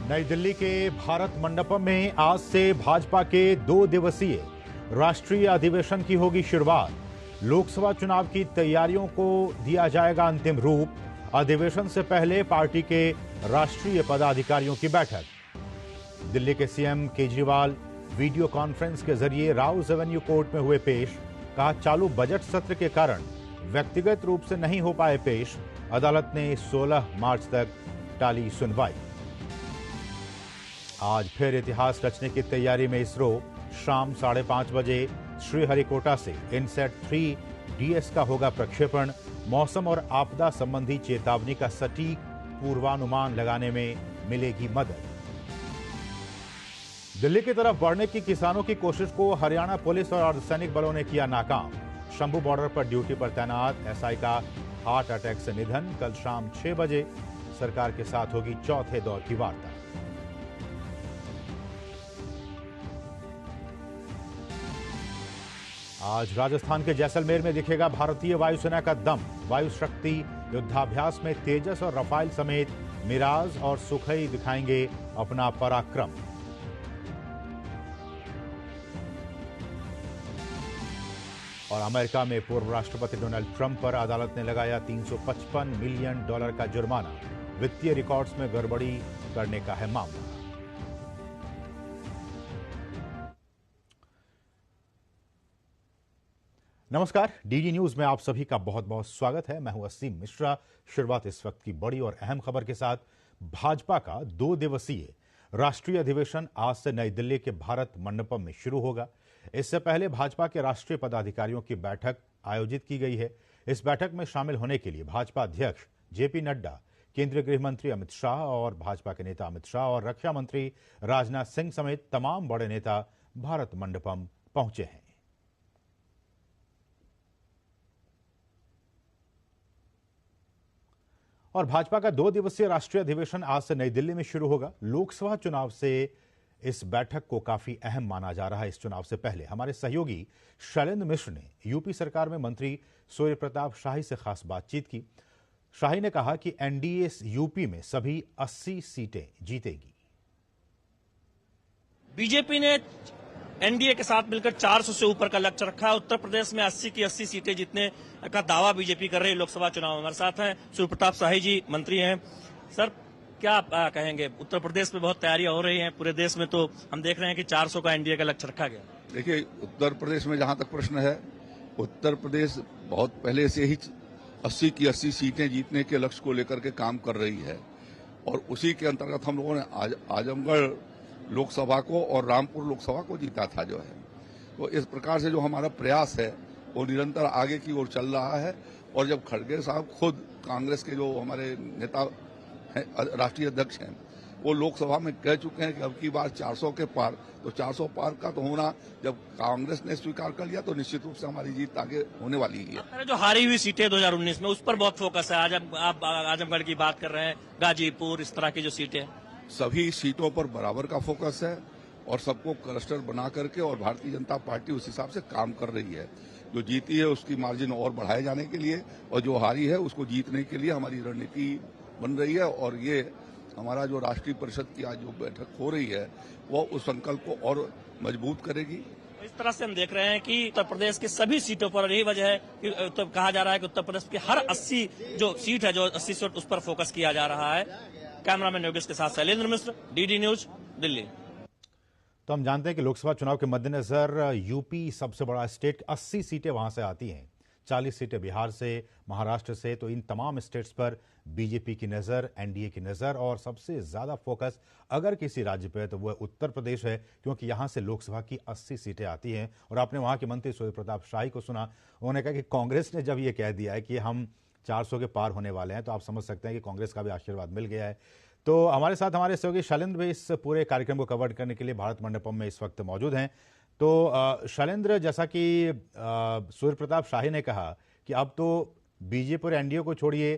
नई दिल्ली के भारत मंडपम में आज से भाजपा के 2 दिवसीय राष्ट्रीय अधिवेशन की होगी शुरुआत। लोकसभा चुनाव की तैयारियों को दिया जाएगा अंतिम रूप। अधिवेशन से पहले पार्टी के राष्ट्रीय पदाधिकारियों की बैठक। दिल्ली के सीएम केजरीवाल वीडियो कॉन्फ्रेंस के जरिए राउज एवेन्यू कोर्ट में हुए पेश। कहा, चालू बजट सत्र के कारण व्यक्तिगत रूप से नहीं हो पाए पेश। अदालत ने 16 मार्च तक टाली सुनवाई। आज फिर इतिहास रचने की तैयारी में इसरो। शाम 5:30 बजे श्रीहरिकोटा से इनसैट 3 डीएस का होगा प्रक्षेपण। मौसम और आपदा संबंधी चेतावनी का सटीक पूर्वानुमान लगाने में मिलेगी मदद। दिल्ली की तरफ बढ़ने की किसानों की कोशिश को हरियाणा पुलिस और अर्धसैनिक बलों ने किया नाकाम। शंभू बॉर्डर पर ड्यूटी पर तैनात एसआई का हार्ट अटैक से निधन। कल शाम 6 बजे सरकार के साथ होगी चौथे दौर की वार्ता। आज राजस्थान के जैसलमेर में दिखेगा भारतीय वायुसेना का दम। वायु शक्ति युद्धाभ्यास में तेजस और रफाल समेत मिराज और सुखई दिखाएंगे अपना पराक्रम। और अमेरिका में पूर्व राष्ट्रपति डोनाल्ड ट्रंप पर अदालत ने लगाया $355 मिलियन का जुर्माना। वित्तीय रिकॉर्ड्स में गड़बड़ी करने का है मामला। नमस्कार, डीडी न्यूज में आप सभी का बहुत बहुत स्वागत है। मैं हूं असीम मिश्रा। शुरुआत इस वक्त की बड़ी और अहम खबर के साथ। भाजपा का 2 दिवसीय राष्ट्रीय अधिवेशन आज से नई दिल्ली के भारत मंडपम में शुरू होगा। इससे पहले भाजपा के राष्ट्रीय पदाधिकारियों की बैठक आयोजित की गई है। इस बैठक में शामिल होने के लिए भाजपा अध्यक्ष जेपी नड्डा, केंद्रीय गृह मंत्री अमित शाह और भाजपा के नेता अमित शाह और रक्षा मंत्री राजनाथ सिंह समेत तमाम बड़े नेता भारत मंडपम पहुंचे हैं। और भाजपा का 2 दिवसीय राष्ट्रीय अधिवेशन आज से नई दिल्ली में शुरू होगा। लोकसभा चुनाव से इस बैठक को काफी अहम माना जा रहा है। इस चुनाव से पहले हमारे सहयोगी शैलेंद्र मिश्र ने यूपी सरकार में मंत्री सूर्य प्रताप शाही से खास बातचीत की। शाही ने कहा कि एनडीए यूपी में सभी 80 सीटें जीतेगी। बीजेपी ने एनडीए के साथ मिलकर 400 से ऊपर का लक्ष्य रखा है। उत्तर प्रदेश में 80 की 80 सीटें जीतने का दावा बीजेपी कर रही है लोकसभा चुनाव में। हमारे साथ हैं सूर्य प्रताप शाही जी, मंत्री हैं। सर, क्या आप कहेंगे? उत्तर प्रदेश में बहुत तैयारियां हो रही हैं, पूरे देश में तो हम देख रहे हैं कि 400 का एनडीए का लक्ष्य रखा गया। देखिए, उत्तर प्रदेश में जहां तक प्रश्न है, उत्तर प्रदेश बहुत पहले से ही 80 की 80 सीटें जीतने के लक्ष्य को लेकर के काम कर रही है और उसी के अंतर्गत हम लोगों ने आजमगढ़ लोकसभा को और रामपुर लोकसभा को जीता था जो है। तो इस प्रकार से जो हमारा प्रयास है वो निरंतर आगे की ओर चल रहा है। और जब खड़गे साहब खुद कांग्रेस के जो हमारे नेता हैं, राष्ट्रीय अध्यक्ष हैं, वो लोकसभा में कह चुके हैं कि अब की बार 400 के पार, तो 400 पार का तो होना जब कांग्रेस ने स्वीकार कर लिया तो निश्चित रूप से हमारी जीत आगे होने वाली है। जो हारी हुई सीटें 2019 में, उस पर बहुत फोकस है। आज आप आजमगढ़ की बात कर रहे हैं, गाजीपुर, इस तरह की जो सीटें, सभी सीटों पर बराबर का फोकस है और सबको क्लस्टर बना करके और भारतीय जनता पार्टी उस हिसाब से काम कर रही है। जो जीती है उसकी मार्जिन और बढ़ाए जाने के लिए और जो हारी है उसको जीतने के लिए हमारी रणनीति बन रही है। और ये हमारा जो राष्ट्रीय परिषद की आज जो बैठक हो रही है वो उस संकल्प को और मजबूत करेगी। इस तरह से हम देख रहे हैं कि उत्तर प्रदेश की सभी सीटों पर यही वजह है कि तो कहा जा रहा है कि उत्तर प्रदेश की हर 80 जो सीट है, जो 80 सीट, उस पर फोकस किया जा रहा है। कैमरामैन योगेश के साथ शैलेंद्र मिश्र, डीडी न्यूज, दिल्ली। तो हम जानते हैं कि लोकसभा चुनाव के मद्देनजर यूपी सबसे बड़ा स्टेट, 80 सीटें वहां से आती हैं, 40 सीटें बिहार से, महाराष्ट्र से। तो इन तमाम स्टेट्स पर बीजेपी की नजर, एनडीए की नजर और सबसे ज्यादा फोकस अगर किसी राज्य पे है तो वह उत्तर प्रदेश है, क्योंकि यहां से लोकसभा की 80 सीटें आती हैं। और आपने वहां के मंत्री सूर्य प्रताप शाही को सुना, उन्होंने कहा कि कांग्रेस ने जब यह कह दिया है कि हम 400 के पार होने वाले हैं, तो आप समझ सकते हैं कि कांग्रेस का भी आशीर्वाद मिल गया है। तो हमारे साथ हमारे सहयोगी शैलेंद्र भी इस पूरे कार्यक्रम को कवर करने के लिए भारत मंडपम में इस वक्त मौजूद हैं। तो शैलेंद्र, जैसा कि सूर्य प्रताप शाही ने कहा कि अब तो बीजेपी और एनडीए को छोड़िए,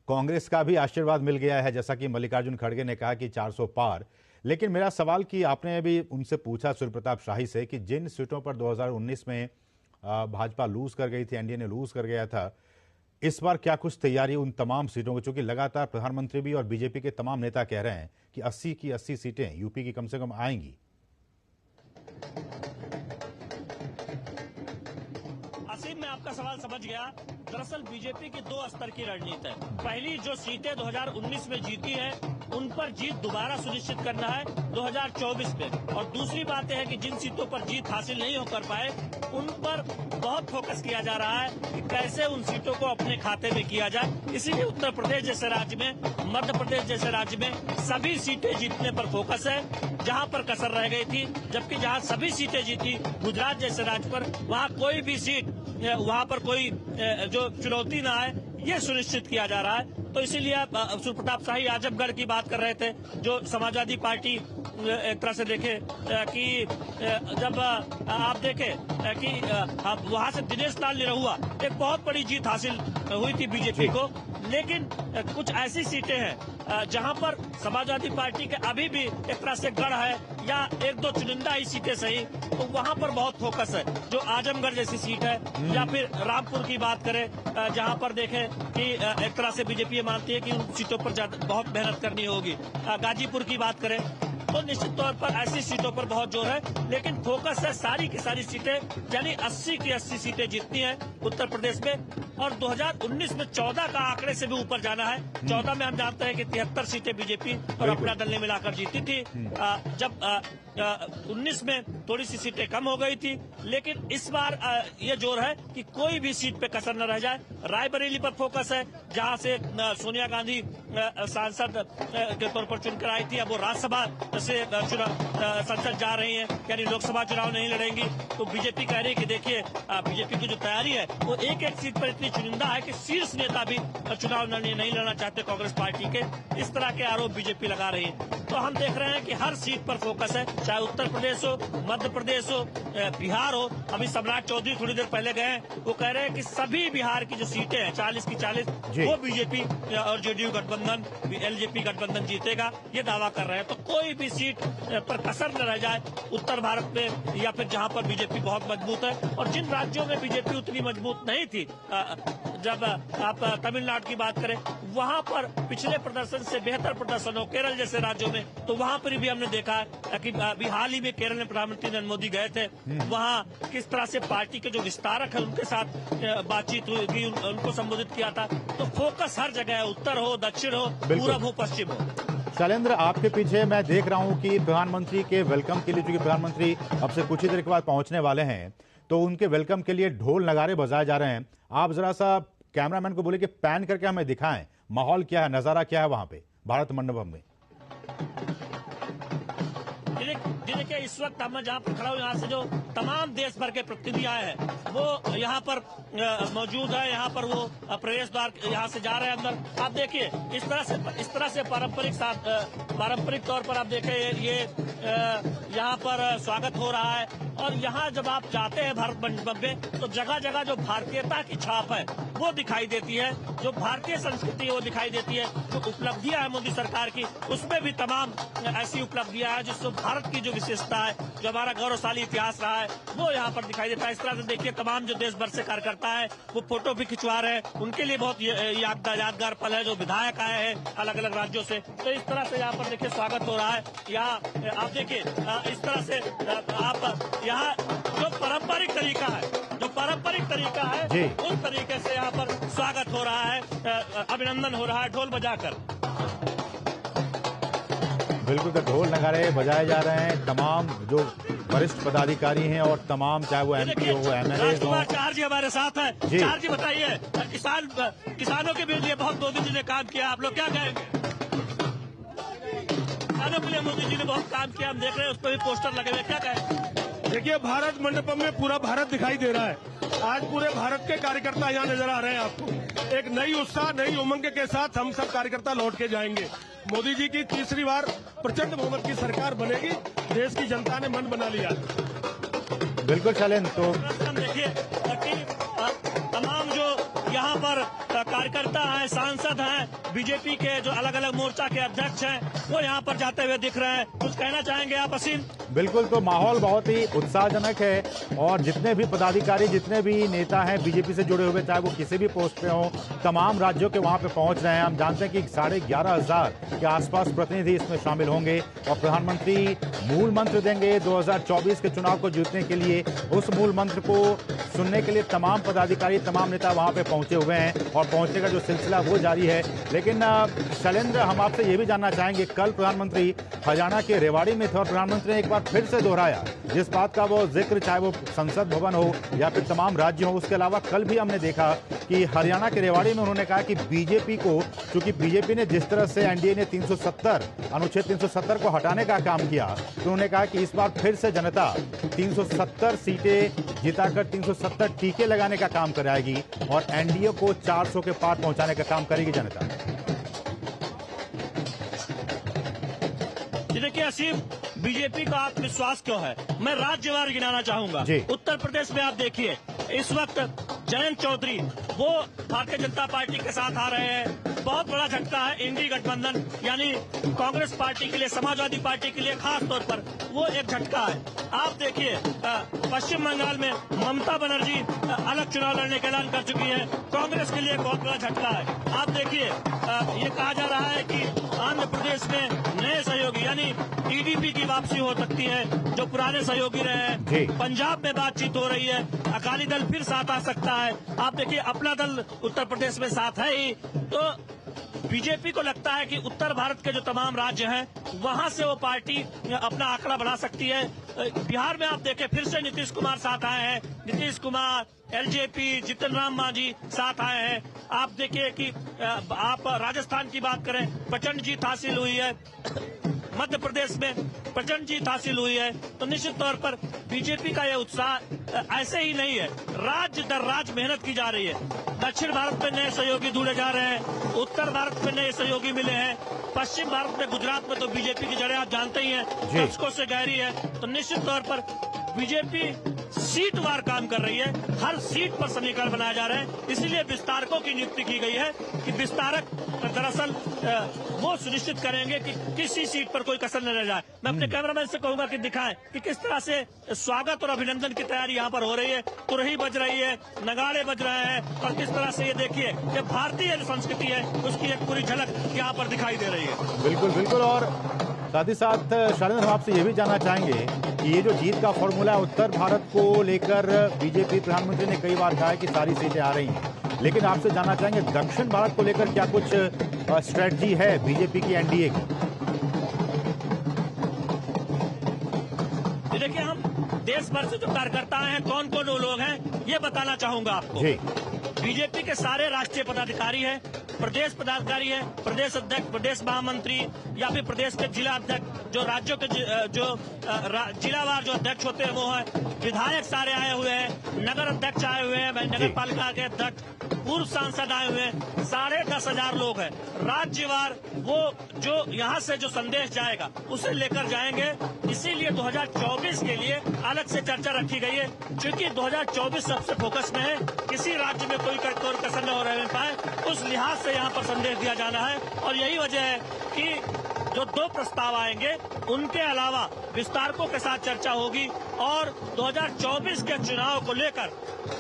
कांग्रेस का भी आशीर्वाद मिल गया है, जैसा कि मल्लिकार्जुन खड़गे ने कहा कि 400 पार। लेकिन मेरा सवाल कि आपने भी उनसे पूछा सूर्य प्रताप शाही से कि जिन सीटों पर 2019 में भाजपा लूज कर गई थी, एनडीए ने लूज कर गया था, इस बार क्या कुछ तैयारी उन तमाम सीटों को, चूंकि लगातार प्रधानमंत्री भी और बीजेपी के तमाम नेता कह रहे हैं कि 80 की 80 सीटें यूपी की कम से कम आएंगी। असीम, मैं आपका सवाल समझ गया। दरअसल बीजेपी की 2 स्तर की रणनीति है। पहली जो सीटें 2019 में जीती है उन पर जीत दोबारा सुनिश्चित करना है 2024 में, और दूसरी बात यह है कि जिन सीटों पर जीत हासिल नहीं हो कर पाए उन पर बहुत फोकस किया जा रहा है कि कैसे उन सीटों को अपने खाते में किया जाए। इसीलिए उत्तर प्रदेश जैसे राज्य में, मध्य प्रदेश जैसे राज्य में सभी सीटें जीतने पर फोकस है, जहां पर कसर रह गई थी। जबकि जहां सभी सीटें जीती गुजरात जैसे राज्य पर, वहां कोई भी सीट, वहां पर कोई जो चुनौती ना आए, ये सुनिश्चित किया जा रहा है। तो इसीलिए सूर्य प्रताप शाही आजमगढ़ की बात कर रहे थे, जो समाजवादी पार्टी एक तरह से देखे कि जब आप देखें कि वहां से दिनेश लाल निरहुआ एक बहुत बड़ी जीत हासिल हुई थी बीजेपी को, लेकिन कुछ ऐसी सीटें हैं जहां पर समाजवादी पार्टी के अभी भी एक तरह से गढ़ है, या 1-2 चुनिंदा ही सीटें सही, तो वहां पर बहुत फोकस है। जो आजमगढ़ जैसी सीट है, या फिर रामपुर की बात करें, जहां पर देखें कि एक तरह से बीजेपी मानती है कि उन सीटों पर बहुत मेहनत करनी होगी। गाजीपुर की बात करें तो निश्चित तौर पर ऐसी सीटों पर बहुत जोर है, लेकिन फोकस है सारी की सारी सीटें, यानी 80 की 80 सीटें जीतनी है उत्तर प्रदेश में। और 2019 में 14 का आंकड़े से भी ऊपर जाना है। 14 में हम जानते हैं कि 73 सीटें बीजेपी और अपना दल ने मिलाकर जीती थी। जब 19 में थोड़ी सी सीटें कम हो गई थी, लेकिन इस बार ये जोर है कि कोई भी सीट पे कसर न रह जाए। रायबरेली पर फोकस है, जहां से सोनिया गांधी सांसद के तौर पर चुनकर आई थी, अब वो राज्यसभा से संसद जा रही हैं, यानी लोकसभा चुनाव नहीं लड़ेंगी। तो बीजेपी कह रही है कि देखिए, बीजेपी की जो तैयारी है वो एक एक सीट पर इतनी चुनिंदा है कि शीर्ष नेता भी चुनाव नहीं लड़ना चाहते कांग्रेस पार्टी के। इस तरह के आरोप बीजेपी लगा रही है। तो हम देख रहे हैं कि हर सीट पर फोकस है, चाहे उत्तर प्रदेश हो, मध्य प्रदेश हो, बिहार हो। अभी सम्राट चौधरी थोड़ी देर पहले गए, वो कह रहे हैं कि सभी बिहार की जो सीटें हैं 40 की 40 वो बीजेपी और जेडीयू गठबंधन, एलजेपी गठबंधन जीतेगा, ये दावा कर रहे हैं। तो कोई भी सीट पर कसर न रह जाए उत्तर भारत में, या फिर जहां पर बीजेपी बहुत मजबूत है। और जिन राज्यों में बीजेपी उतनी मजबूत नहीं थी, जब आप तमिलनाडु की बात करें, वहां पर पिछले प्रदर्शन से बेहतर प्रदर्शन हो, केरल जैसे राज्यों में, तो वहां पर भी हमने देखा है कि अभी हाल ही में केरल में प्रधानमंत्री नरेंद्र मोदी गए थे, वहां किस तरह से पार्टी के जो विस्तारक है उनके साथ बातचीत हुई, उनको संबोधित किया था। तो फोकस हर जगह है, उत्तर हो, दक्षिण हो, पूरब हो, पश्चिम हो। शैलेंद्र, आपके पीछे मैं देख रहा हूं कि प्रधानमंत्री के वेलकम के लिए, चूंकि प्रधानमंत्री अब से कुछ ही देर के बाद पहुंचने वाले हैं, तो उनके वेलकम के लिए ढोल नगाड़े बजाए जा रहे हैं। आप जरा सा कैमरामैन को बोले कि पैन करके हमें दिखाएं, माहौल क्या है, नजारा क्या है वहां पे भारत मंडपम में। देखिए, इस वक्त मैं जहाँ पर खड़ा हूँ, यहाँ से जो तमाम देश भर के प्रतिनिधि आए हैं वो यहाँ पर मौजूद है। यहाँ पर वो प्रवेश द्वार यहाँ से जा रहे हैं अंदर। आप देखिए, इस तरह से पारंपरिक तौर पर आप देखें, ये यहाँ पर स्वागत हो रहा है। और यहाँ जब आप जाते हैं भारत मंडपम में, तो जगह जगह जो भारतीयता की छाप है वो दिखाई देती है, जो भारतीय संस्कृति है वो दिखाई देती है। जो उपलब्धियां है मोदी सरकार की, उसमें भी तमाम ऐसी उपलब्धियां हैं जिससे भारत की जो विशेषता है, जो हमारा गौरवशाली इतिहास रहा है, वो यहाँ पर दिखाई देता है। इस तरह से देखिए, तमाम जो देश भर से कार्यकर्ता है वो फोटो भी खिंचवा रहे हैं। उनके लिए बहुत यादगार पल है। जो विधायक आए हैं अलग अलग राज्यों से, तो इस तरह से यहाँ पर देखिए स्वागत हो रहा है। यहाँ आप देखिए, इस तरह से आप यहाँ जो पारंपरिक तरीका है उस तरीके से यहाँ पर स्वागत हो रहा है, अभिनंदन हो रहा है ढोल बजाकर। बिल्कुल, तो ढोल नगाड़े बजाए जा रहे हैं। तमाम जो वरिष्ठ पदाधिकारी हैं और तमाम, चाहे वो एमपी हो, एमएलए हो। चार जी हमारे साथ हैं। चार जी, बताइए, किसानों के लिए बहुत मोदी जी ने काम किया, आप लोग क्या कहेंगे? किसानों के लिए मोदी जी ने बहुत काम किया, हम देख रहे हैं, उस पर भी पोस्टर लगे हुए, क्या कहें? देखिए, भारत मंडपम में पूरा भारत दिखाई दे रहा है। आज पूरे भारत के कार्यकर्ता यहाँ नजर आ रहे हैं आपको। एक नई उत्साह, नई उमंग के साथ हम सब कार्यकर्ता लौट के जाएंगे। मोदी जी की तीसरी बार प्रचंड बहुमत की सरकार बनेगी, देश की जनता ने मन बना लिया। बिल्कुल शैलेंद्र, तो देखिए कि तमाम जो यहाँ पर कार्यकर्ता हैं, सांसद हैं, बीजेपी के जो अलग अलग मोर्चा के अध्यक्ष हैं वो यहाँ पर जाते हुए दिख रहे हैं। कुछ कहना चाहेंगे आप असीम? बिल्कुल, तो माहौल बहुत ही उत्साहजनक है और जितने भी पदाधिकारी, जितने भी नेता हैं बीजेपी से जुड़े हुए, चाहे वो किसी भी पोस्ट पे हों, तमाम राज्यों के वहां पे पहुंच रहे हैं। हम जानते हैं कि 11,500 के आसपास प्रतिनिधि इसमें शामिल होंगे और प्रधानमंत्री मूल मंत्र देंगे 2024 के चुनाव को जीतने के लिए। उस मूल मंत्र को सुनने के लिए तमाम पदाधिकारी, तमाम नेता वहां पे पहुंचे हुए हैं और पहुंचने का जो सिलसिला वो जारी है। लेकिन शैलेंद्र, हम आपसे ये भी जानना चाहेंगे, कल प्रधानमंत्री हरियाणा के रेवाड़ी में थे और प्रधानमंत्री ने एक बार फिर से दोहराया जिस बात का वो जिक्र, चाहे वो संसद भवन हो या फिर तमाम राज्य हो। उसके अलावा कल भी हमने देखा कि हरियाणा के रेवाड़ी में उन्होंने कहा कि बीजेपी को, चूंकि बीजेपी ने जिस तरह से एनडीए ने 370 अनुच्छेद 370 को हटाने का काम किया, तो उन्होंने कहा कि इस बार फिर से जनता 370 सीटें जिताकर 370 टीके लगाने का काम कराएगी और एनडीए को 400 के पार पहुंचाने का काम करेगी जनता। देखिए असीम, बीजेपी का आत्मविश्वास क्यों है, मैं राज्यवार गिनाना चाहूंगा। उत्तर प्रदेश में आप देखिए, इस वक्त जयंत चौधरी वो भारतीय जनता पार्टी के साथ आ रहे हैं। बहुत बड़ा झटका है इंडी गठबंधन यानी कांग्रेस पार्टी के लिए, समाजवादी पार्टी के लिए खास तौर पर वो एक झटका है। आप देखिए पश्चिम बंगाल में ममता बनर्जी अलग चुनाव लड़ने का ऐलान कर चुकी है, कांग्रेस के लिए एक बहुत बड़ा झटका है। आप देखिए ये कहा जा रहा है कि आंध्र प्रदेश में नए सहयोगी यानी टीडीपी की वापसी हो सकती है, जो पुराने सहयोगी रहे हैं। पंजाब में बातचीत हो रही है, अकाली दल फिर साथ आ सकता है। आप देखिए अपना दल उत्तर प्रदेश में साथ है ही। तो बीजेपी को लगता है कि उत्तर भारत के जो तमाम राज्य हैं वहां से वो पार्टी अपना आंकड़ा बढ़ा सकती है। बिहार में आप देखें फिर से नीतीश कुमार साथ आए हैं, नीतीश कुमार, एलजेपी, जीतन राम मांझी साथ आए हैं। आप देखिए कि आप राजस्थान की बात करें, प्रचंड जीत हासिल हुई है, मध्य प्रदेश में प्रचंड जीत हासिल हुई है। तो निश्चित तौर पर बीजेपी का यह उत्साह ऐसे ही नहीं है, राज्य दर राज्य मेहनत की जा रही है। दक्षिण भारत में नए सहयोगी ढूंढे जा रहे हैं, उत्तर भारत में नए सहयोगी मिले हैं, पश्चिम भारत में, गुजरात में तो बीजेपी की जड़ें आप जानते ही हैं, दशकों से गहरी है। तो निश्चित तौर पर बीजेपी सीट वार काम कर रही है, हर सीट पर समीकरण बनाए जा रहे हैं। इसीलिए विस्तारकों की नियुक्ति की गई है कि विस्तारक दरअसल वो सुनिश्चित करेंगे कि किसी सीट पर कोई कसर न रह जाए। मैं अपने कैमरामैन से कहूंगा कि दिखाएं कि किस तरह से स्वागत और अभिनंदन की तैयारी यहाँ पर हो रही है। तुरही बज रही है, नगाड़े बज रहे हैं और किस तरह से ये देखिए कि भारतीय संस्कृति है उसकी एक पूरी झलक यहाँ पर दिखाई दे रही है। बिल्कुल बिल्कुल। और साथ ही साथ शैलेंद्र, हम आपसे ये भी जानना चाहेंगे कि ये जो जीत का फॉर्मूला है उत्तर भारत को लेकर, बीजेपी प्रधानमंत्री ने कई बार कहा है कि सारी सीटें आ रही हैं, लेकिन आपसे जानना चाहेंगे दक्षिण भारत को लेकर क्या कुछ स्ट्रेटजी है बीजेपी की, एनडीए की? देखिए हम देश भर से जो कार्यकर्ता हैं, कौन कौन वो लोग हैं, ये बताना चाहूंगा आपको। बीजेपी के सारे राष्ट्रीय पदाधिकारी हैं, प्रदेश पदाधिकारी हैं, प्रदेश अध्यक्ष, प्रदेश महामंत्री या फिर प्रदेश के जिला अध्यक्ष, जो राज्यों के जो जिलावार जो अध्यक्ष होते हैं वो हैं, विधायक सारे आए हुए हैं, नगर अध्यक्ष आए हुए हैं, नगर पालिका के अध्यक्ष, पूर्व सांसद आए हुए हैं, 10,500 लोग हैं। राज्यवार वो जो यहाँ से जो संदेश जाएगा उसे लेकर जाएंगे। इसीलिए 2024 के लिए अलग से चर्चा रखी गई है, क्योंकि 2024 सबसे फोकस में है, किसी राज्य में कोई कसर न हो रह पाए, उस लिहाज से यहाँ पर संदेश दिया जाना है। और यही वजह है कि जो 2 प्रस्ताव आएंगे उनके अलावा विस्तारकों के साथ चर्चा होगी और 2024 के चुनाव को लेकर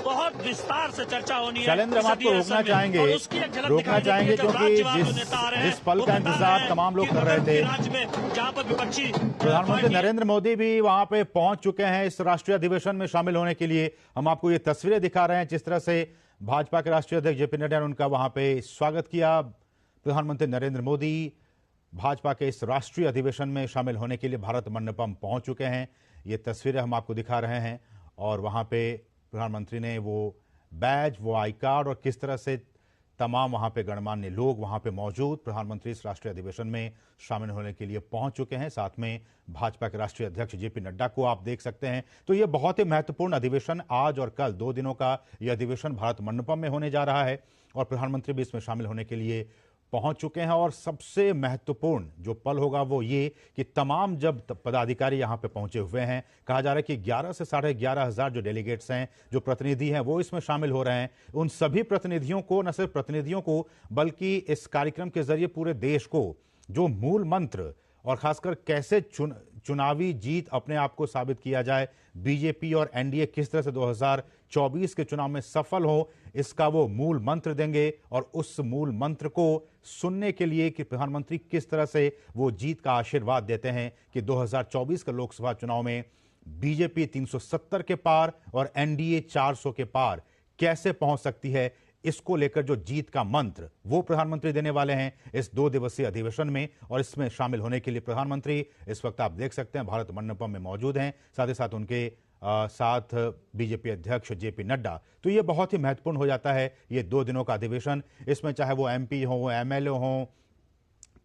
बहुत विस्तार से चर्चा होनी है। शैलेंद्र, हम आपको रोकना चाहेंगे क्योंकि जिस पल का इंतजार तमाम लोग कर रहे थे, राज्य में जहाँ पर विपक्षी प्रधानमंत्री नरेंद्र मोदी भी वहां पे पहुंच चुके हैं इस राष्ट्रीय अधिवेशन में शामिल होने के लिए। हम आपको ये तस्वीरें दिखा रहे हैं जिस तरह से भाजपा के राष्ट्रीय अध्यक्ष जेपी नड्डा ने उनका वहां पे स्वागत किया। प्रधानमंत्री नरेंद्र मोदी भाजपा के इस राष्ट्रीय अधिवेशन में शामिल होने के लिए भारत मंडपम पहुंच चुके हैं। ये तस्वीरें हम आपको दिखा रहे हैं और वहां पे प्रधानमंत्री ने वो बैज, वो आई कार्ड और किस तरह से तमाम वहां पे गणमान्य लोग वहां पे मौजूद प्रधानमंत्री इस राष्ट्रीय अधिवेशन में शामिल होने के लिए पहुंच चुके हैं। साथ में भाजपा के राष्ट्रीय अध्यक्ष जेपी नड्डा को आप देख सकते हैं। तो ये बहुत ही महत्वपूर्ण अधिवेशन आज और कल 2 दिनों का यह अधिवेशन भारत मंडपम में होने जा रहा है और प्रधानमंत्री भी इसमें शामिल होने के लिए पहुंच चुके हैं और सबसे महत्वपूर्ण जो पल होगा वो ये कि तमाम जब पदाधिकारी यहां पे पहुंचे हुए हैं, कहा जा रहा है कि 11 से 11,500 जो डेलीगेट्स हैं, जो प्रतिनिधि हैं, वो इसमें शामिल हो रहे हैं। उन सभी प्रतिनिधियों को, न सिर्फ प्रतिनिधियों को, बल्कि इस कार्यक्रम के जरिए पूरे देश को जो मूल मंत्र और खासकर कैसे चुनावी जीत अपने आप को साबित किया जाए, बीजेपी और एनडीए किस तरह से 2024 के चुनाव में सफल हो, इसका वो मूल मंत्र देंगे। और उस मूल मंत्र को सुनने के लिए कि प्रधानमंत्री किस तरह से वो जीत का आशीर्वाद देते हैं कि 2024 के लोकसभा चुनाव में बीजेपी 370 के पार और एनडीए 400 के पार कैसे पहुंच सकती है, इसको लेकर जो जीत का मंत्र वो प्रधानमंत्री देने वाले हैं इस 2 दिवसीय अधिवेशन में। और इसमें शामिल होने के लिए प्रधानमंत्री इस वक्त आप देख सकते हैं भारत मंडपम में मौजूद हैं, साथ ही साथ उनके साथ बीजेपी अध्यक्ष जेपी नड्डा। तो ये बहुत ही महत्वपूर्ण हो जाता है ये 2 दिनों का अधिवेशन। इसमें चाहे वो एमपी हो, एमएलए हो,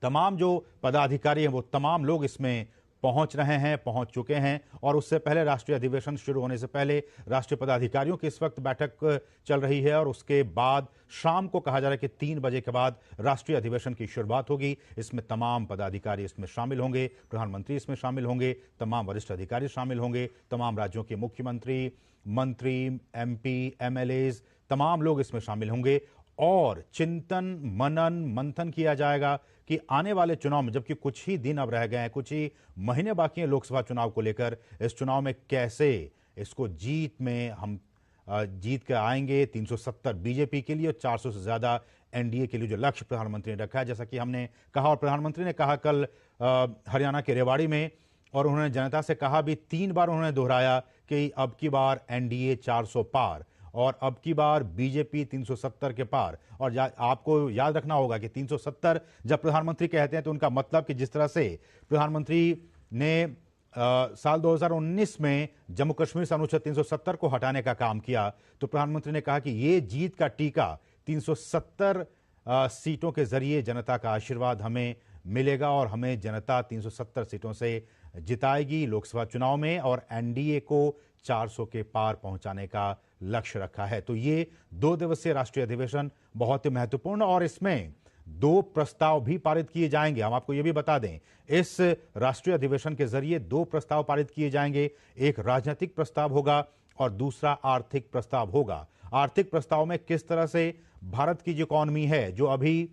तमाम जो पदाधिकारी हैं वो तमाम लोग इसमें पहुंच रहे हैं, पहुंच चुके हैं। और उससे पहले राष्ट्रीय अधिवेशन शुरू होने से पहले राष्ट्रीय पदाधिकारियों की इस वक्त बैठक चल रही है और उसके बाद शाम को कहा जा रहा है कि 3 बजे के बाद राष्ट्रीय अधिवेशन की शुरुआत होगी। इसमें तमाम पदाधिकारी इसमें शामिल होंगे, प्रधानमंत्री इसमें शामिल होंगे, तमाम वरिष्ठ अधिकारी शामिल होंगे, तमाम राज्यों के मुख्यमंत्री, मंत्री, एमपी, एमएलएज, तमाम लोग इसमें शामिल होंगे और चिंतन, मनन, मंथन किया जाएगा कि आने वाले चुनाव में, जबकि कुछ ही दिन अब रह गए हैं, कुछ ही महीने बाकी हैं लोकसभा चुनाव को लेकर, इस चुनाव में कैसे इसको जीत में हम जीत के आएंगे। 370 बीजेपी के लिए और 400 से ज्यादा एनडीए के लिए जो लक्ष्य प्रधानमंत्री ने रखा है, जैसा कि हमने कहा और प्रधानमंत्री ने कहा कल हरियाणा के रेवाड़ी में, और उन्होंने जनता से कहा भी, 3 बार उन्होंने दोहराया कि अब की बार एनडीए 400 पार और अब की बार बीजेपी 370 के पार। और आपको याद रखना होगा कि 370 जब प्रधानमंत्री कहते हैं तो उनका मतलब कि जिस तरह से प्रधानमंत्री ने साल 2019 में जम्मू कश्मीर से अनुच्छेद 370 को हटाने का काम किया, तो प्रधानमंत्री ने कहा कि ये जीत का टीका 370 सीटों के जरिए जनता का आशीर्वाद हमें मिलेगा और हमें जनता 370 सीटों से जिताएगी लोकसभा चुनाव में और एनडीए को 400 के पार पहुंचाने का लक्ष्य रखा है। तो ये 2 दिवसीय राष्ट्रीय अधिवेशन बहुत ही महत्वपूर्ण और इसमें 2 प्रस्ताव भी पारित किए जाएंगे। हम आपको यह भी बता दें, इस राष्ट्रीय अधिवेशन के जरिए 2 प्रस्ताव पारित किए जाएंगे। एक राजनीतिक प्रस्ताव होगा और दूसरा आर्थिक प्रस्ताव होगा। आर्थिक प्रस्ताव में किस तरह से भारत की जो इकॉनमी है, जो अभी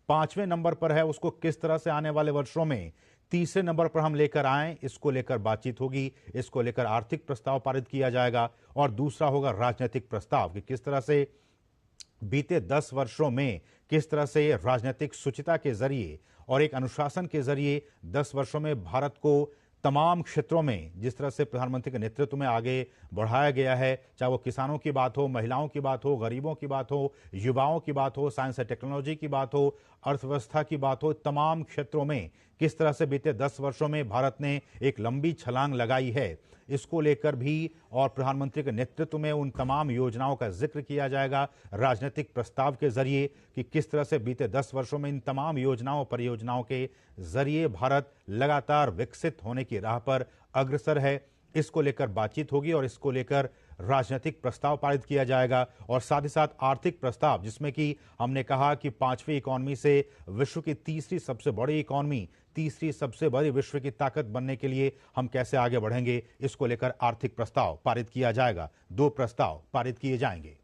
5वें नंबर पर है, उसको किस तरह से आने वाले वर्षों में 3रे नंबर पर हम लेकर आए, इसको लेकर बातचीत होगी। इसको लेकर आर्थिक प्रस्ताव पारित किया जाएगा। और दूसरा होगा राजनीतिक प्रस्ताव कि किस तरह से बीते 10 वर्षों में किस तरह से राजनीतिक शुचिता के जरिए और एक अनुशासन के जरिए 10 वर्षों में भारत को तमाम क्षेत्रों में जिस तरह से प्रधानमंत्री के नेतृत्व में आगे बढ़ाया गया है, चाहे वो किसानों की बात हो, महिलाओं की बात हो, गरीबों की बात हो, युवाओं की बात हो, साइंस एंड टेक्नोलॉजी की बात हो, अर्थव्यवस्था की बात हो, तमाम क्षेत्रों में किस तरह से बीते 10 वर्षों में भारत ने एक लंबी छलांग लगाई है, इसको लेकर भी और प्रधानमंत्री के नेतृत्व में उन तमाम योजनाओं का जिक्र किया जाएगा राजनीतिक प्रस्ताव के जरिए कि किस तरह से बीते 10 वर्षों में इन तमाम योजनाओं, परियोजनाओं के जरिए भारत लगातार विकसित होने की राह पर अग्रसर है। इसको लेकर बातचीत होगी और इसको लेकर राजनीतिक प्रस्ताव पारित किया जाएगा और साथ ही साथ आर्थिक प्रस्ताव, जिसमें कि हमने कहा कि 5वीं इकॉनमी से विश्व की 3री सबसे बड़ी इकॉनमी, 3री सबसे बड़ी विश्व की ताकत बनने के लिए हम कैसे आगे बढ़ेंगे, इसको लेकर आर्थिक प्रस्ताव पारित किया जाएगा। 2 प्रस्ताव पारित किए जाएंगे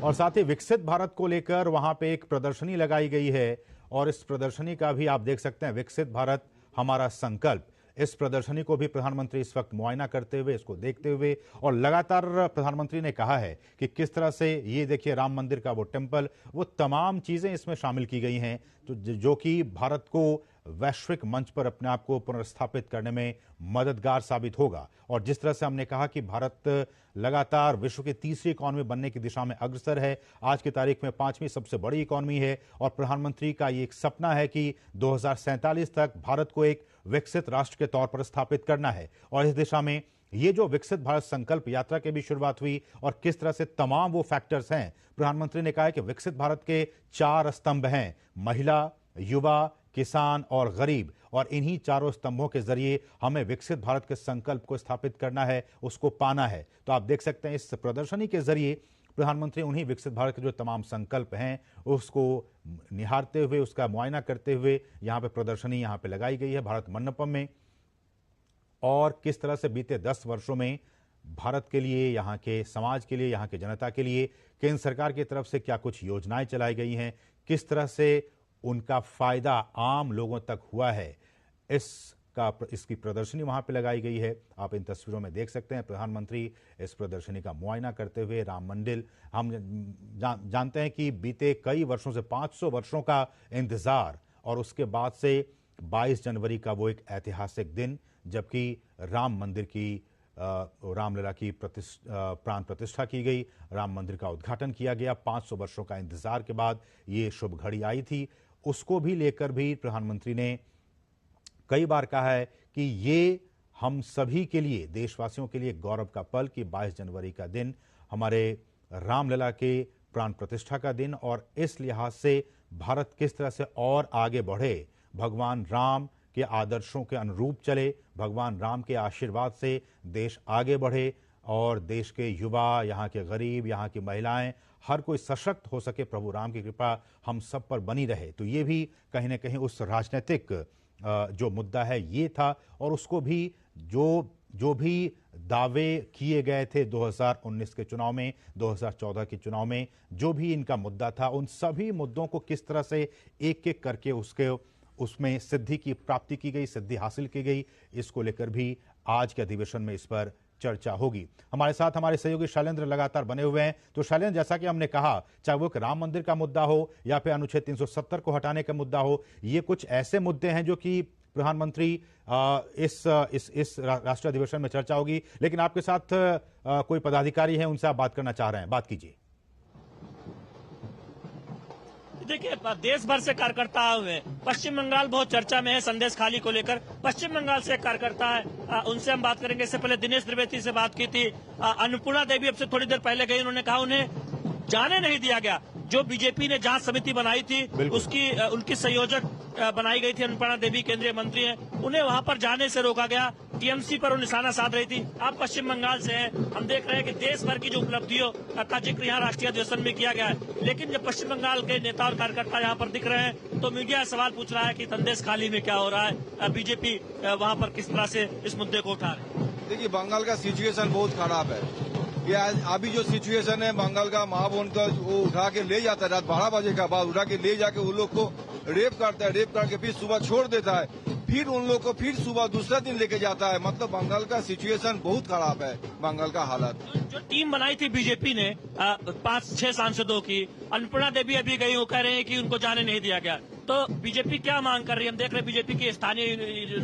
और साथ ही विकसित भारत को लेकर वहां पे एक प्रदर्शनी लगाई गई है और इस प्रदर्शनी का भी आप देख सकते हैं, विकसित भारत हमारा संकल्प। इस प्रदर्शनी को भी प्रधानमंत्री इस वक्त मुआयना करते हुए, इसको देखते हुए, और लगातार प्रधानमंत्री ने कहा है कि किस तरह से ये देखिए राम मंदिर का वो टेम्पल, वो तमाम चीजें इसमें शामिल की गई हैं तो जो कि भारत को वैश्विक मंच पर अपने आप को पुनर्स्थापित करने में मददगार साबित होगा। और जिस तरह से हमने कहा कि भारत लगातार विश्व की 3री इकॉनमी बनने की दिशा में अग्रसर है, आज की तारीख में 5वीं सबसे बड़ी इकॉनमी है और प्रधानमंत्री का ये एक सपना है कि 2047 तक भारत को एक विकसित राष्ट्र के तौर पर स्थापित करना है। और इस दिशा में ये जो विकसित भारत संकल्प यात्रा की भी शुरुआत हुई और किस तरह से तमाम वो फैक्टर्स हैं, प्रधानमंत्री ने कहा है कि विकसित भारत के 4 स्तंभ हैं, महिला, युवा, किसान और गरीब, और इन्हीं 4 स्तंभों के जरिए हमें विकसित भारत के संकल्प को स्थापित करना है, उसको पाना है। तो आप देख सकते हैं इस प्रदर्शनी के जरिए प्रधानमंत्री उन्हीं विकसित भारत के जो तमाम संकल्प हैं उसको निहारते हुए, उसका मुआयना करते हुए यहाँ पे प्रदर्शनी यहाँ पे लगाई गई है भारत मंडपम में। और किस तरह से बीते 10 वर्षों में भारत के लिए, यहाँ के समाज के लिए, यहाँ की जनता के लिए केंद्र सरकार की तरफ से क्या कुछ योजनाएं चलाई गई हैं, किस तरह से उनका फायदा आम लोगों तक हुआ है, इसकी प्रदर्शनी वहां पे लगाई गई है। आप इन तस्वीरों में देख सकते हैं प्रधानमंत्री इस प्रदर्शनी का मुआयना करते हुए। राम मंदिर, हम जानते हैं कि बीते कई वर्षों से 500 वर्षों का इंतजार और उसके बाद से 22 जनवरी का वो एक ऐतिहासिक दिन, जबकि राम मंदिर की रामलला की प्राण प्रतिष्ठा की गई, राम मंदिर का उद्घाटन किया गया। 500 वर्षों का इंतजार के बाद ये शुभ घड़ी आई थी। उसको भी लेकर भी प्रधानमंत्री ने कई बार कहा है कि ये हम सभी के लिए, देशवासियों के लिए गौरव का पल कि 22 जनवरी का दिन हमारे रामलला के प्राण प्रतिष्ठा का दिन, और इस लिहाज से भारत किस तरह से और आगे बढ़े, भगवान राम के आदर्शों के अनुरूप चले, भगवान राम के आशीर्वाद से देश आगे बढ़े और देश के युवा, यहाँ के गरीब, यहाँ की महिलाएं, हर कोई सशक्त हो सके, प्रभु राम की कृपा हम सब पर बनी रहे। तो ये भी कहीं ना कहीं उस राजनीतिक जो मुद्दा है ये था, और उसको भी जो भी दावे किए गए थे 2019 के चुनाव में, 2014 के चुनाव में, जो भी इनका मुद्दा था, उन सभी मुद्दों को किस तरह से एक एक करके उसमें सिद्धि की प्राप्ति की गई, सिद्धि हासिल की गई, इसको लेकर भी आज के अधिवेशन में इस पर चर्चा होगी। हमारे साथ हमारे सहयोगी शैलेंद्र लगातार बने हुए हैं। तो शैलेंद्र, जैसा कि हमने कहा, चाहे वो राम मंदिर का मुद्दा हो या फिर अनुच्छेद 370 को हटाने का मुद्दा हो, ये कुछ ऐसे मुद्दे हैं जो कि प्रधानमंत्री इस राष्ट्रीय अधिवेशन में चर्चा होगी। लेकिन आपके साथ कोई पदाधिकारी है, उनसे आप बात करना चाह रहे हैं, बात कीजिए। देखिए, देश भर से कार्यकर्ता आए हुए हैं। पश्चिम बंगाल बहुत चर्चा में है संदेश खाली को लेकर। पश्चिम बंगाल से एक कार्यकर्ता है, उनसे हम बात करेंगे। इससे पहले दिनेश त्रिवेदी से बात की थी। अन्नपूर्णा देवी अब से थोड़ी देर पहले गई, उन्होंने कहा उन्हें जाने नहीं दिया गया। जो बीजेपी ने जांच समिति बनाई थी उनकी संयोजक बनाई गई थी अन्नपूर्णा देवी, केंद्रीय मंत्री हैं, उन्हें वहां पर जाने से रोका गया। टीएमसी पर वो निशाना साध रही थी। आप पश्चिम बंगाल से हैं, हम देख रहे हैं कि देश भर की जो उपलब्धियों का जिक्र यहाँ राष्ट्रीय अधिवेशन में किया गया है, लेकिन जब पश्चिम बंगाल के नेता और कार्यकर्ता यहाँ पर दिख रहे हैं तो मीडिया सवाल पूछ रहा है कि संदेश खाली में क्या हो रहा है, बीजेपी वहाँ पर किस तरह से इस मुद्दे को उठा रही है। देखिए, बंगाल का सिचुएशन बहुत खराब है। ये अभी जो सिचुएशन है, बंगाल का महाभवन का वो उठा के ले जाता है, रात 12 बजे का बाद उठा के ले जाके उन लोग को रेप करता है, रेप करके फिर सुबह छोड़ देता है, फिर उन लोग को फिर सुबह दूसरा दिन लेके जाता है। मतलब बंगाल का सिचुएशन बहुत खराब है, बंगाल का हालत। जो टीम बनाई थी बीजेपी ने 5-6 सांसदों की, अन्नपूर्णा देवी अभी गई, वो कह रहे हैं कि उनको जाने नहीं दिया गया। तो बीजेपी क्या मांग कर रही है? हम देख रहे हैं बीजेपी की स्थानीय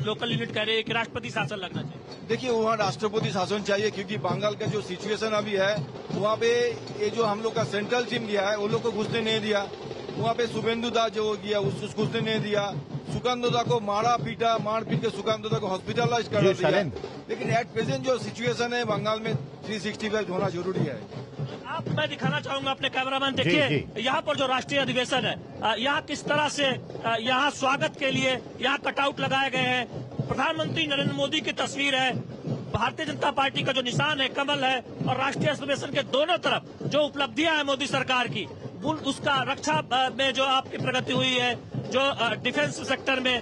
लोकल यूनिट कह रही है कि राष्ट्रपति शासन लगना चाहिए। देखिए, वहाँ राष्ट्रपति शासन चाहिए, क्योंकि बंगाल का जो सिचुएशन अभी है, वहाँ पे ये जो हम लोग का सेंट्रल टीम गया है, उन लोग को घुसने नहीं दिया। वहाँ पे शुभेंदु दा जो गया उसको घुसने नहीं दिया। सुकांत दा को मार पीट के सुकांत दा को हॉस्पिटलाइज कर दिया। लेकिन एट प्रेजेंट जो सिचुएशन है बंगाल में 365 होना जरूरी है। आप, मैं दिखाना चाहूंगा अपने कैमरामैन, देखिए यहाँ पर जो राष्ट्रीय अधिवेशन है, यहाँ किस तरह से यहाँ स्वागत के लिए यहाँ कटआउट लगाए गए हैं। प्रधानमंत्री नरेंद्र मोदी की तस्वीर है, भारतीय जनता पार्टी का जो निशान है कमल है, और राष्ट्रीय अधिवेशन के दोनों तरफ जो उपलब्धियां हैं मोदी सरकार की, उसका रक्षा में जो आपकी प्रगति हुई है, जो डिफेंस सेक्टर में,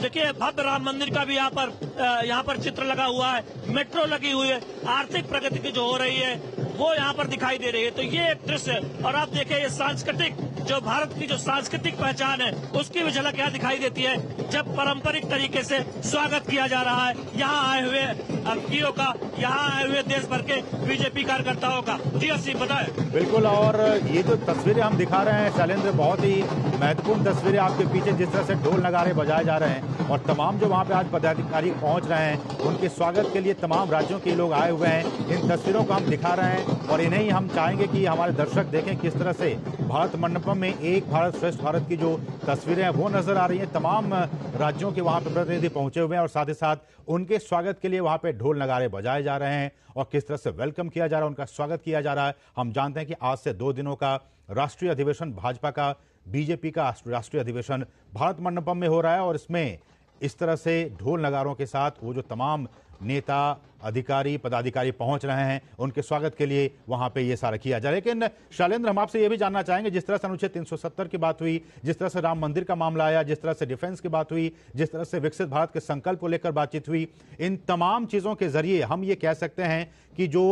देखिए भव्य राम मंदिर का भी यहाँ पर चित्र लगा हुआ है, मेट्रो लगी हुई है, आर्थिक प्रगति की जो हो रही है वो यहाँ पर दिखाई दे रही है। तो ये एक दृश्य, और आप देखिए ये सांस्कृतिक, जो भारत की जो सांस्कृतिक पहचान है उसकी भी झलक यहाँ दिखाई देती है, जब पारंपरिक तरीके से स्वागत किया जा रहा है यहाँ आए हुए अतिथियों का, यहाँ आए हुए देश भर के बीजेपी कार्यकर्ताओं का। जी अस्सी बताए। बिल्कुल, और ये जो तस्वीरें हम दिखा रहे हैं शैलेंद्र, बहुत ही महत्वपूर्ण तस्वीरें आपके पीछे, जिस तरह से ढोल नगाड़े बजाए जा रहे हैं और तमाम जो वहाँ पे आज पदाधिकारी पहुँच रहे हैं, उनके स्वागत के लिए तमाम राज्यों के लोग आए हुए हैं। इन तस्वीरों को हम दिखा रहे हैं और इन्हें हम चाहेंगे कि हमारे दर्शक देखें किस तरह से भारत मंडपम में एक भारत श्रेष्ठ भारत की जो तस्वीरें हैं वो नजर आ रही हैं। तमाम राज्यों के वहां पर प्रतिनिधि पहुंचे हुए हैं और साथ ही साथ उनके स्वागत के लिए वहां पे ढोल नगाड़े बजाए जा रहे हैं और किस तरह से वेलकम किया जा रहा है, उनका स्वागत किया जा रहा है। हम जानते हैं कि आज से 2 दिनों का राष्ट्रीय अधिवेशन भाजपा का, बीजेपी का राष्ट्रीय अधिवेशन भारत मंडपम में हो रहा है और इसमें इस तरह से ढोल नगारों के साथ वो जो तमाम नेता, अधिकारी, पदाधिकारी पहुंच रहे हैं, उनके स्वागत के लिए वहां पे ये सारा किया जाए। लेकिन शैलेंद्र, हम आपसे ये भी जानना चाहेंगे, जिस तरह से अनुच्छेद 370 की बात हुई, जिस तरह से राम मंदिर का मामला आया, जिस तरह से डिफेंस की बात हुई, जिस तरह से विकसित भारत के संकल्प को लेकर बातचीत हुई, इन तमाम चीजों के जरिए हम ये कह सकते हैं कि जो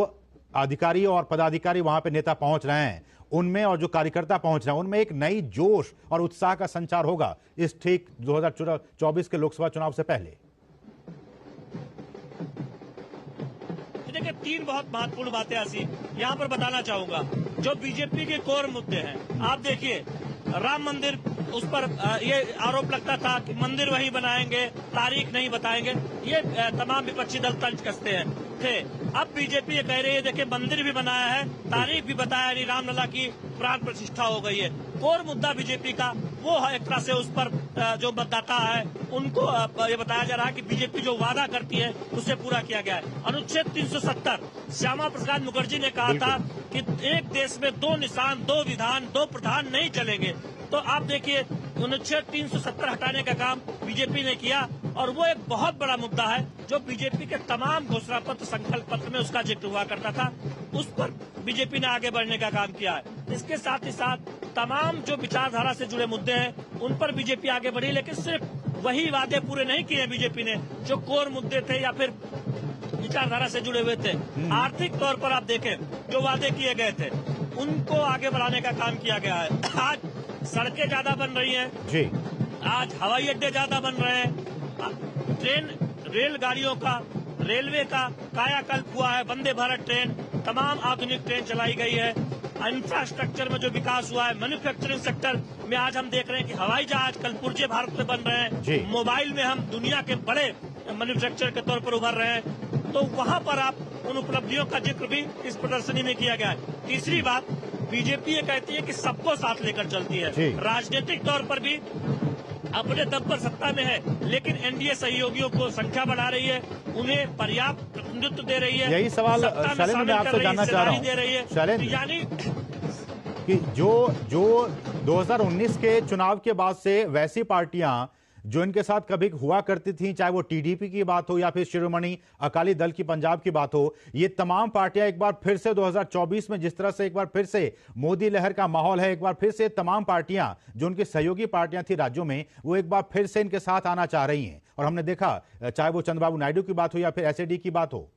अधिकारी और पदाधिकारी वहां पे नेता पहुंच रहे हैं उनमें, और जो कार्यकर्ता पहुंच रहे हैं उनमें एक नई जोश और उत्साह का संचार होगा इस ठीक 2024 के लोकसभा चुनाव से पहले। देखिए, तीन बहुत महत्वपूर्ण बातें ऐसी यहाँ पर बताना चाहूंगा जो बीजेपी के कोर मुद्दे हैं। आप देखिए, राम मंदिर, उस पर ये आरोप लगता था कि मंदिर वही बनाएंगे, तारीख नहीं बताएंगे, ये तमाम विपक्षी दल तंज कसते थे। अब बीजेपी ये कह रही है, देखिए मंदिर भी बनाया है, तारीख भी बताया, यानी रामलला की प्राण प्रतिष्ठा हो गई है। कोर मुद्दा बीजेपी का वो है, एक तरह से उस पर जो मतदाता है उनको ये बताया जा रहा है कि बीजेपी जो वादा करती है उसे पूरा किया गया है। अनुच्छेद 370, श्यामा प्रसाद मुखर्जी ने कहा था कि एक देश में दो निशान, दो विधान, दो प्रधान नहीं चलेंगे। तो आप देखिए, अनुच्छेद 370 हटाने का काम बीजेपी ने किया, और वो एक बहुत बड़ा मुद्दा है जो बीजेपी के तमाम घोषणा पत्र, संकल्प पत्र में उसका जिक्र हुआ करता था। उस पर बीजेपी ने आगे बढ़ने का काम किया है। इसके साथ ही साथ तमाम जो विचारधारा से जुड़े मुद्दे हैं उन पर बीजेपी आगे बढ़ी, लेकिन सिर्फ वही वादे पूरे नहीं किए बीजेपी ने जो कोर मुद्दे थे या फिर विचारधारा से जुड़े हुए थे। आर्थिक तौर पर आप देखें, जो वादे किए गए थे उनको आगे बढ़ाने का काम किया गया है। आज सड़कें ज्यादा बन रही हैं जी, आज हवाई अड्डे ज्यादा बन रहे हैं, ट्रेन, रेलगाड़ियों का, रेलवे का कायाकल्प हुआ है, वंदे भारत ट्रेन, तमाम आधुनिक ट्रेन चलाई गई है। इंफ्रास्ट्रक्चर में जो विकास हुआ है, मैन्युफैक्चरिंग सेक्टर में आज हम देख रहे हैं कि हवाई जहाज कल पुर्जे भारत में बन रहे हैं, मोबाइल में हम दुनिया के बड़े मैन्युफैक्चरर के तौर पर उभर रहे हैं। तो वहां पर आप उन उपलब्धियों का जिक्र भी इस प्रदर्शनी में किया गया है। तीसरी बात, बीजेपी ये कहती है कि सबको साथ लेकर चलती है, राजनीतिक तौर पर भी अपने दम पर सत्ता में है, लेकिन एनडीए सहयोगियों को संख्या बढ़ा रही है, उन्हें पर्याप्त प्रतिनिधित्व दे रही है। यही सवाल शैलेंद्र मैं आपसे जानना चाह रहा हूँ शैलेंद्र, यानी कि जो 2019 के चुनाव के बाद से वैसी पार्टियां जो इनके साथ कभी हुआ करती थी, चाहे वो टीडीपी की बात हो या फिर शिरोमणि अकाली दल की पंजाब की बात हो, ये तमाम पार्टियां एक बार फिर से 2024 में जिस तरह से एक बार फिर से मोदी लहर का माहौल है, एक बार फिर से तमाम पार्टियां जो उनकी सहयोगी पार्टियां थी राज्यों में, वो एक बार फिर से इनके साथ आना चाह रही हैं। और हमने देखा, चाहे वो चंद्रबाबू नायडू की बात हो या फिर एसएडी की बात हो।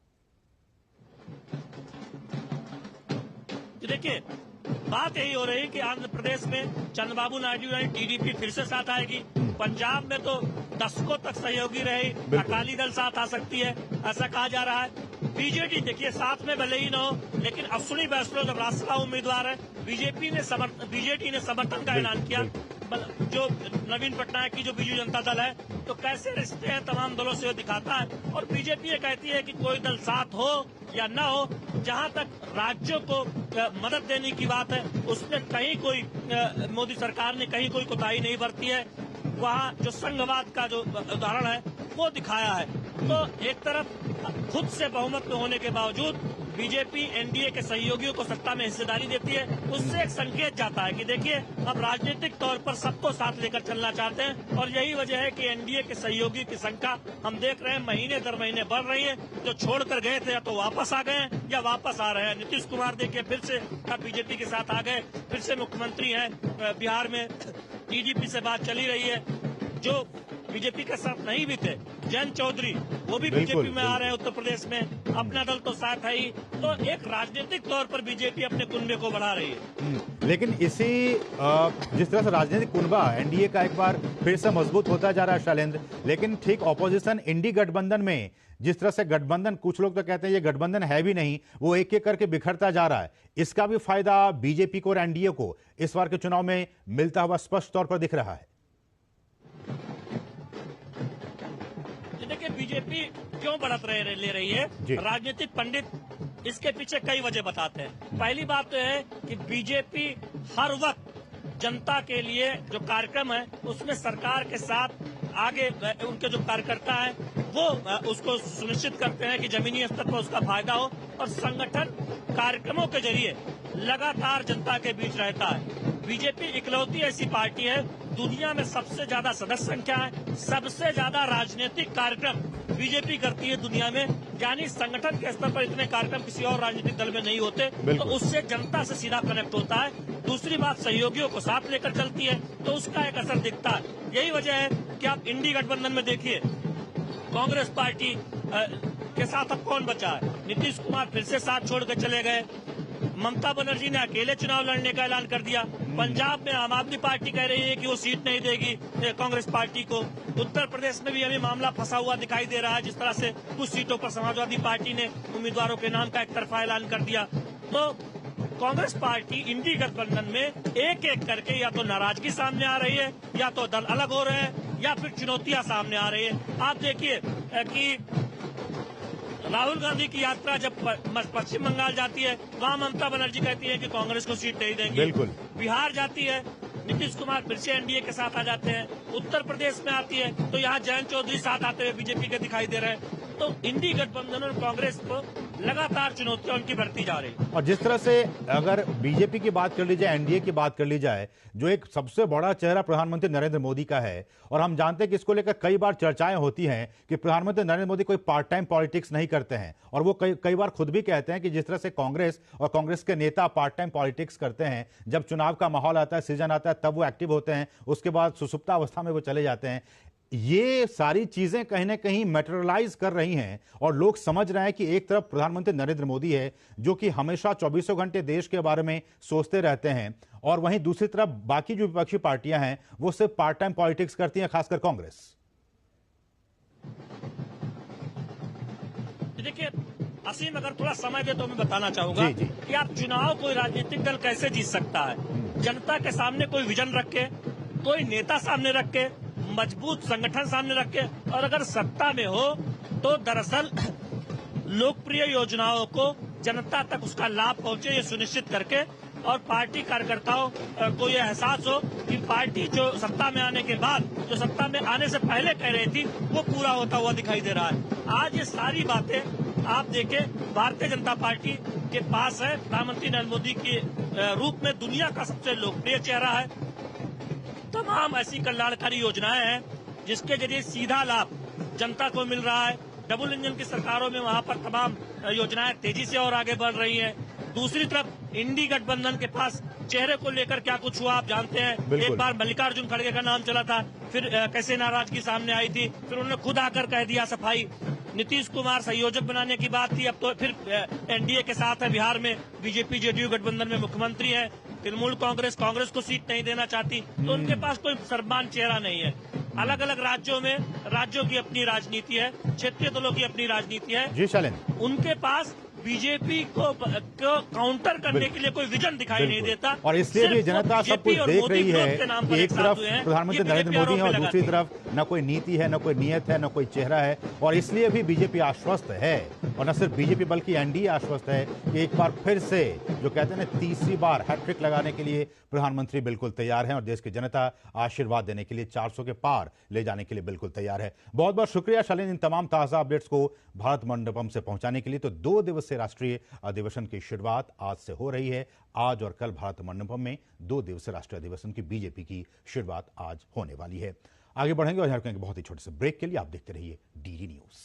देखिए, बात यही हो रही है कि आंध्र प्रदेश में चंद्रबाबू नायडू यानी टीडीपी फिर से साथ आएगी, पंजाब में तो दशकों तक सहयोगी रही, अकाली दल साथ आ सकती है, ऐसा कहा जा रहा है। बीजेपी देखिए साथ में भले ही न हो, लेकिन अश्विनी वैष्णव जब राज्यसभा उम्मीदवार है, बीजेपी ने समर्थन का ऐलान किया। जो नवीन पटनायक की जो बीजू जनता दल है, तो कैसे रिश्ते हैं तमाम दलों से दिखाता है। और बीजेपी ये कहती है कि कोई दल साथ हो या न हो, जहां तक राज्यों को मदद देने की बात है उसमें कहीं कोई मोदी सरकार ने कहीं कोई कोताही नहीं बरती है। वहाँ जो संघवाद का जो उदाहरण है वो दिखाया है। तो एक तरफ खुद से बहुमत में होने के बावजूद बीजेपी एनडीए के सहयोगियों को सत्ता में हिस्सेदारी देती है, उससे एक संकेत जाता है कि देखिए अब राजनीतिक तौर पर सबको साथ लेकर चलना चाहते हैं। और यही वजह है कि एनडीए के सहयोगी की संख्या हम देख रहे हैं महीने दर महीने बढ़ रही है। जो छोड़कर गए थे या तो वापस आ गए या वापस आ रहे हैं। नीतीश कुमार देखिए फिर से अब बीजेपी के साथ आ गए, फिर से मुख्यमंत्री हैं बिहार में, टीडीपी से बात चली रही है। जो बीजेपी के साथ नहीं भी थे, जयंत चौधरी, वो भी बीजेपी में आ रहे हैं उत्तर प्रदेश में, अपना दल तो साथ है ही। तो एक राजनीतिक तौर पर बीजेपी अपने कुनबे को बढ़ा रही है। लेकिन इसी जिस तरह से राजनीतिक कुनबा एनडीए का एक बार फिर से मजबूत होता जा रहा है शैलेंद्र, लेकिन ठीक ऑपोजिशन इंडी गठबंधन में जिस तरह से गठबंधन, कुछ लोग तो कहते हैं ये गठबंधन है भी नहीं, वो एक एक करके बिखरता जा रहा है, इसका भी फायदा बीजेपी को और एनडीए को इस बार के चुनाव में मिलता हुआ स्पष्ट तौर पर दिख रहा है। देखिए बीजेपी क्यों बढ़त ले रही है, राजनीतिक पंडित इसके पीछे कई वजह बताते हैं। पहली बात तो है कि बीजेपी हर वक्त जनता के लिए जो कार्यक्रम है उसमें सरकार के साथ आगे उनके जो कार्यकर्ता हैं वो उसको सुनिश्चित करते हैं कि जमीनी स्तर पर उसका फायदा हो, और संगठन कार्यक्रमों के जरिए लगातार जनता के बीच रहता है। बीजेपी इकलौती ऐसी पार्टी है दुनिया में सबसे ज्यादा सदस्य संख्या है, सबसे ज्यादा राजनीतिक कार्यक्रम बीजेपी करती है दुनिया में, यानी संगठन के स्तर पर इतने कार्यक्रम किसी और राजनीतिक दल में नहीं होते, तो उससे जनता से सीधा कनेक्ट होता है। दूसरी बात, सहयोगियों को साथ लेकर चलती है, तो उसका एक असर दिखता है। यही वजह है कि आप इंडी गठबंधन में देखिए, कांग्रेस पार्टी के साथ अब कौन बचा है? नीतीश कुमार फिर से साथ छोड़ के चले गए, ममता बनर्जी ने अकेले चुनाव लड़ने का ऐलान कर दिया, पंजाब में आम आदमी पार्टी कह रही है कि वो सीट नहीं देगी कांग्रेस पार्टी को, उत्तर प्रदेश में भी अभी मामला फंसा हुआ दिखाई दे रहा है, जिस तरह से कुछ सीटों पर समाजवादी पार्टी ने उम्मीदवारों के नाम का एक तरफा ऐलान कर दिया। तो कांग्रेस पार्टी इंडी गठबंधन में एक एक करके या तो नाराजगी सामने आ रही है, या तो दल अलग हो रहे हैं, या फिर चुनौतियां सामने आ रही है। आप देखिए कि राहुल गांधी की यात्रा जब पश्चिम बंगाल जाती है, वहां ममता बनर्जी कहती है कि कांग्रेस को सीट नहीं देंगी। बिल्कुल। बिहार जाती है, नीतीश कुमार फिर से एनडीए के साथ आ जाते हैं। उत्तर प्रदेश में आती है तो यहाँ जयंत चौधरी साथ आते हुए बीजेपी के दिखाई दे रहे हैं। तो इंडी गठबंधन और कांग्रेस को लगातार चुनौतियां उनकी बढ़ती जा रही है। और जिस तरह से अगर बीजेपी की बात कर ली जाए, एनडीए की बात कर ली जाए, जो एक सबसे बड़ा चेहरा प्रधानमंत्री नरेंद्र मोदी का है, और हम जानते हैं कि इसको लेकर कई बार चर्चाएं होती हैं कि प्रधानमंत्री नरेंद्र मोदी कोई पार्ट टाइम पॉलिटिक्स नहीं करते हैं, और वो कई बार खुद भी कहते हैं कि जिस तरह से कांग्रेस और कांग्रेस के नेता पार्ट टाइम पॉलिटिक्स करते हैं, जब चुनाव का माहौल आता है, सीजन आता है, तब वो एक्टिव होते हैं, उसके बाद सुसुप्ता अवस्था में वो चले जाते हैं। ये सारी चीजें कहीं ना कहीं मैटेरियलाइज कर रही हैं, और लोग समझ रहे हैं कि एक तरफ प्रधानमंत्री नरेंद्र मोदी है जो कि हमेशा 24 घंटे देश के बारे में सोचते रहते हैं, और वहीं दूसरी तरफ बाकी जो विपक्षी पार्टियां हैं वो सिर्फ पार्ट टाइम पॉलिटिक्स करती हैं, खासकर कांग्रेस। देखिए असीम, अगर थोड़ा समय दे तो मैं बताना चाहूंगा कि आप चुनाव कोई राजनीतिक दल कैसे जीत सकता है। जनता के सामने कोई विजन रख के, कोई नेता सामने रख के, मजबूत संगठन सामने रख के, और अगर सत्ता में हो तो दरअसल लोकप्रिय योजनाओं को जनता तक उसका लाभ पहुंचे, ये सुनिश्चित करके, और पार्टी कार्यकर्ताओं को ये एहसास हो कि पार्टी जो सत्ता में आने के बाद, जो सत्ता में आने से पहले कह रही थी, वो पूरा होता हुआ दिखाई दे रहा है। आज ये सारी बातें आप देखें, भारतीय जनता पार्टी के पास है। प्रधानमंत्री नरेंद्र मोदी के रूप में दुनिया का सबसे लोकप्रिय चेहरा है। तमाम ऐसी कल्याणकारी योजनाएं हैं जिसके जरिए सीधा लाभ जनता को मिल रहा है। डबल इंजन की सरकारों में वहां पर तमाम योजनाएं तेजी से और आगे बढ़ रही हैं। दूसरी तरफ इंडी गठबंधन के पास चेहरे को लेकर क्या कुछ हुआ आप जानते हैं। एक बार मल्लिकार्जुन खड़गे का नाम चला था, फिर कैसे नाराजगी सामने आई थी, फिर उन्होंने खुद आकर कह दिया सफाई। नीतीश कुमार संयोजक बनाने की बात थी, अब तो फिर एनडीए के साथ है। बिहार में बीजेपी जेडीयू गठबंधन में मुख्यमंत्री है। तृणमूल कांग्रेस को सीट नहीं देना चाहती, तो उनके पास कोई सर्वमान्य चेहरा नहीं है। अलग अलग राज्यों में राज्यों की अपनी राजनीति है, क्षेत्रीय दलों की अपनी राजनीति है। जी शालिन, उनके पास बीजेपी को काउंटर करने के लिए कोई विजन दिखाई नहीं देता, और इसलिए भी जनता सब कुछ देख रही है कि एक तरफ प्रधानमंत्री नरेंद्र मोदी है और दूसरी तरफ न कोई नीति है, न कोई नियत है, न कोई चेहरा है। और इसलिए भी बीजेपी आश्वस्त है, और न सिर्फ बीजेपी बल्कि एनडीए आश्वस्त है कि एक बार फिर से जो कहते हैं ना, तीसरी बार हैट्रिक लगाने के लिए प्रधानमंत्री बिल्कुल तैयार हैं, और देश की जनता आशीर्वाद देने के लिए 400 के पार ले जाने के लिए बिल्कुल तैयार है। बहुत बहुत शुक्रिया शालिन, इन तमाम ताजा अपडेट्स को भारत मंडपम से पहुंचाने के लिए। तो 2 दिवसीय राष्ट्रीय अधिवेशन की शुरुआत आज से हो रही है। आज और कल भारत मंडपम में 2 दिवसीय राष्ट्रीय अधिवेशन की बीजेपी की शुरुआत आज होने वाली है। आगे बढ़ेंगे और झारखंड के बहुत ही छोटे से ब्रेक के लिए आप देखते रहिए डीडी न्यूज।